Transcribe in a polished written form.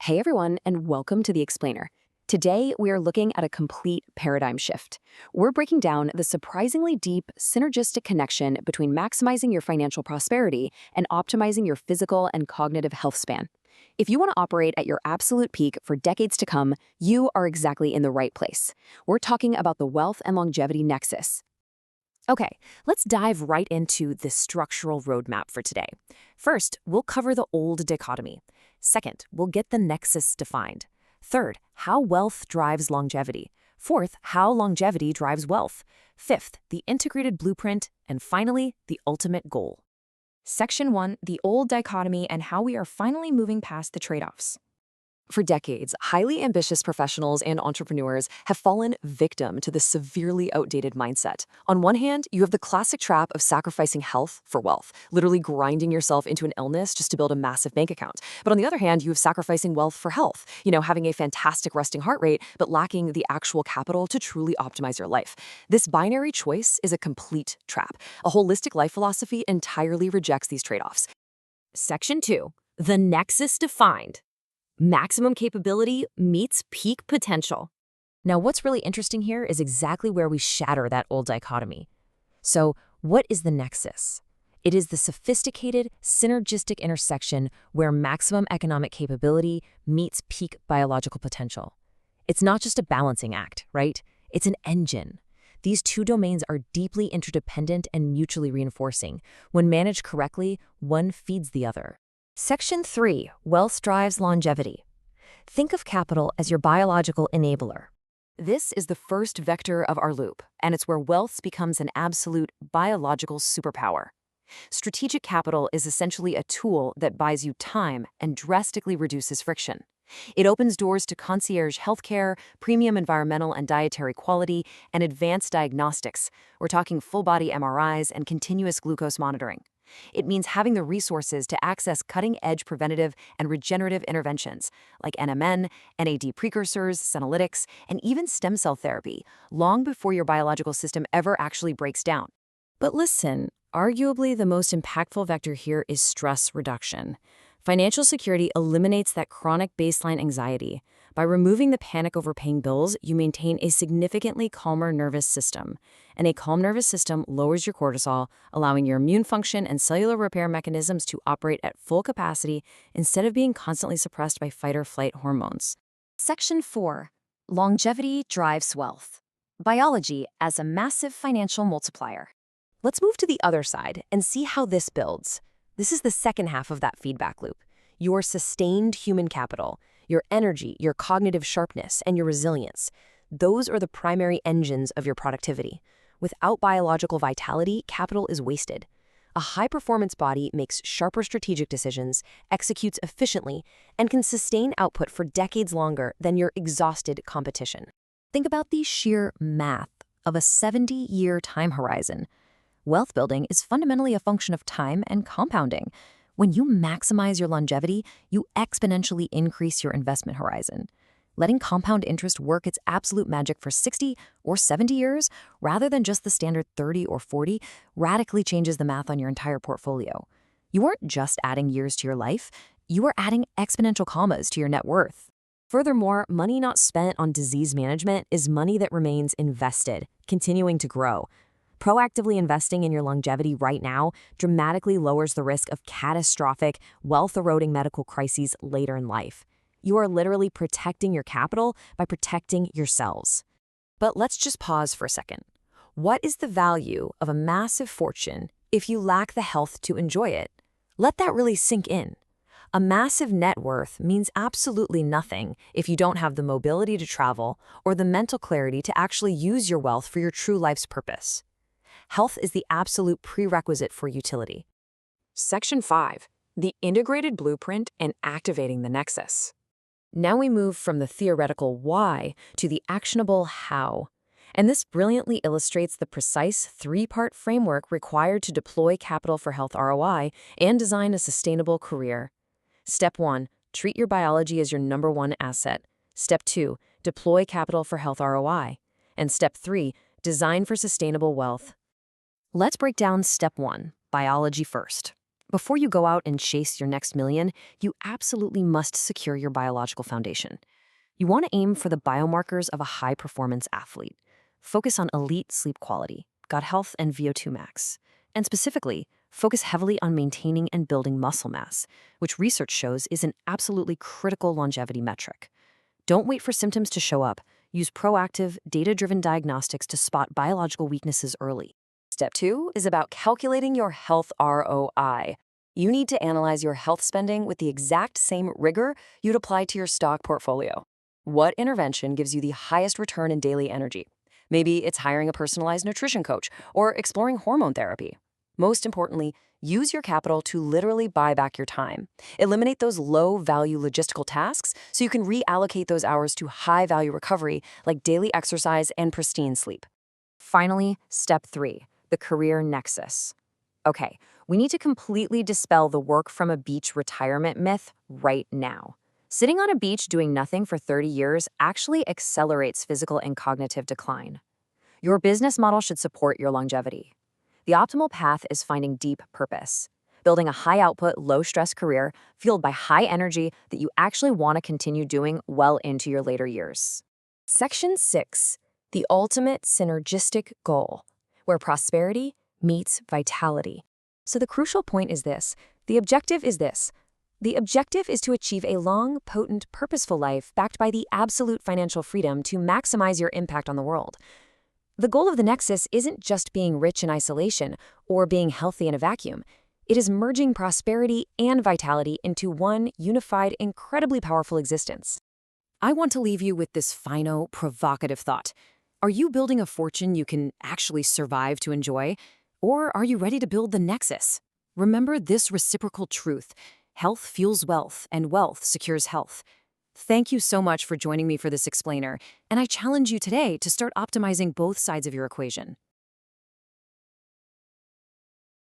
Hey everyone, and welcome to The Explainer. Today, we are looking at a complete paradigm shift. We're breaking down the surprisingly deep, synergistic connection between maximizing your financial prosperity and optimizing your physical and cognitive health span. If you want to operate at your absolute peak for decades to come, you are exactly in the right place. We're talking about the Wealth and Longevity Nexus. Okay, let's dive right into the structural roadmap for today. First, we'll cover the old dichotomy. Second, we'll get the nexus defined. Third, how wealth drives longevity. Fourth, how longevity drives wealth. Fifth, the integrated blueprint. And finally, the ultimate goal. Section 1, the old dichotomy and how we are finally moving past the trade-offs. For decades, highly ambitious professionals and entrepreneurs have fallen victim to this severely outdated mindset. On one hand, you have the classic trap of sacrificing health for wealth, literally grinding yourself into an illness just to build a massive bank account. But on the other hand, you have sacrificing wealth for health, having a fantastic resting heart rate, but lacking the actual capital to truly optimize your life. This binary choice is a complete trap. A holistic life philosophy entirely rejects these trade-offs. Section 2, the nexus defined. Maximum capability meets peak potential. Now, what's really interesting here is exactly where we shatter that old dichotomy. So, what is the nexus? It is the sophisticated, synergistic intersection where maximum economic capability meets peak biological potential. It's not just a balancing act, right? It's an engine. These two domains are deeply interdependent and mutually reinforcing. When managed correctly, one feeds the other. Section 3, wealth drives longevity. Think of capital as your biological enabler. This is the first vector of our loop, and it's where wealth becomes an absolute biological superpower. Strategic capital is essentially a tool that buys you time and drastically reduces friction. It opens doors to concierge healthcare, premium environmental and dietary quality, and advanced diagnostics. We're talking full-body MRIs and continuous glucose monitoring. It means having the resources to access cutting-edge preventative and regenerative interventions like NMN, NAD precursors, senolytics, and even stem cell therapy, long before your biological system ever actually breaks down. But listen, arguably the most impactful vector here is stress reduction. Financial security eliminates that chronic baseline anxiety. By removing the panic over paying bills, you maintain a significantly calmer nervous system. And a calm nervous system lowers your cortisol, allowing your immune function and cellular repair mechanisms to operate at full capacity instead of being constantly suppressed by fight-or-flight hormones. Section 4, longevity drives wealth. Biology as a massive financial multiplier. Let's move to the other side and see how this builds. This is the second half of that feedback loop. Your sustained human capital, your energy, your cognitive sharpness, and your resilience. Those are the primary engines of your productivity. Without biological vitality, capital is wasted. A high-performance body makes sharper strategic decisions, executes efficiently, and can sustain output for decades longer than your exhausted competition. Think about the sheer math of a 70-year time horizon. Wealth building is fundamentally a function of time and compounding. When you maximize your longevity, you exponentially increase your investment horizon. Letting compound interest work its absolute magic for 60 or 70 years, rather than just the standard 30 or 40, radically changes the math on your entire portfolio. You aren't just adding years to your life, you are adding exponential commas to your net worth. Furthermore, money not spent on disease management is money that remains invested, continuing to grow. Proactively investing in your longevity right now dramatically lowers the risk of catastrophic, wealth-eroding medical crises later in life. You are literally protecting your capital by protecting yourselves. But let's just pause for a second. What is the value of a massive fortune if you lack the health to enjoy it? Let that really sink in. A massive net worth means absolutely nothing if you don't have the mobility to travel or the mental clarity to actually use your wealth for your true life's purpose. Health is the absolute prerequisite for utility. Section 5, the integrated blueprint and activating the nexus. Now we move from the theoretical why to the actionable how. And this brilliantly illustrates the precise three-part framework required to deploy capital for health ROI and design a sustainable career. Step 1, treat your biology as your number one asset. Step 2, deploy capital for health ROI. And Step 3, design for sustainable wealth. Let's break down Step 1, biology first. Before you go out and chase your next million, you absolutely must secure your biological foundation. You want to aim for the biomarkers of a high-performance athlete. Focus on elite sleep quality, gut health, and VO2 max. And specifically, focus heavily on maintaining and building muscle mass, which research shows is an absolutely critical longevity metric. Don't wait for symptoms to show up. Use proactive, data-driven diagnostics to spot biological weaknesses early. Step 2 is about calculating your health ROI. You need to analyze your health spending with the exact same rigor you'd apply to your stock portfolio. What intervention gives you the highest return in daily energy? Maybe it's hiring a personalized nutrition coach or exploring hormone therapy. Most importantly, use your capital to literally buy back your time. Eliminate those low-value logistical tasks so you can reallocate those hours to high-value recovery like daily exercise and pristine sleep. Finally, step 3, the career nexus. Okay, we need to completely dispel the work from a beach retirement myth right now. Sitting on a beach doing nothing for 30 years actually accelerates physical and cognitive decline. Your business model should support your longevity. The optimal path is finding deep purpose, building a high-output, low-stress career fueled by high energy that you actually want to continue doing well into your later years. Section 6, the ultimate synergistic goal, where prosperity meets vitality. So the crucial point is this. The objective is this. The objective is to achieve a long, potent, purposeful life backed by the absolute financial freedom to maximize your impact on the world. The goal of the Nexus isn't just being rich in isolation or being healthy in a vacuum. It is merging prosperity and vitality into one unified, incredibly powerful existence. I want to leave you with this final, provocative thought. Are you building a fortune you can actually survive to enjoy? Or are you ready to build the Nexus? Remember this reciprocal truth. Health fuels wealth, and wealth secures health. Thank you so much for joining me for this explainer, and I challenge you today to start optimizing both sides of your equation.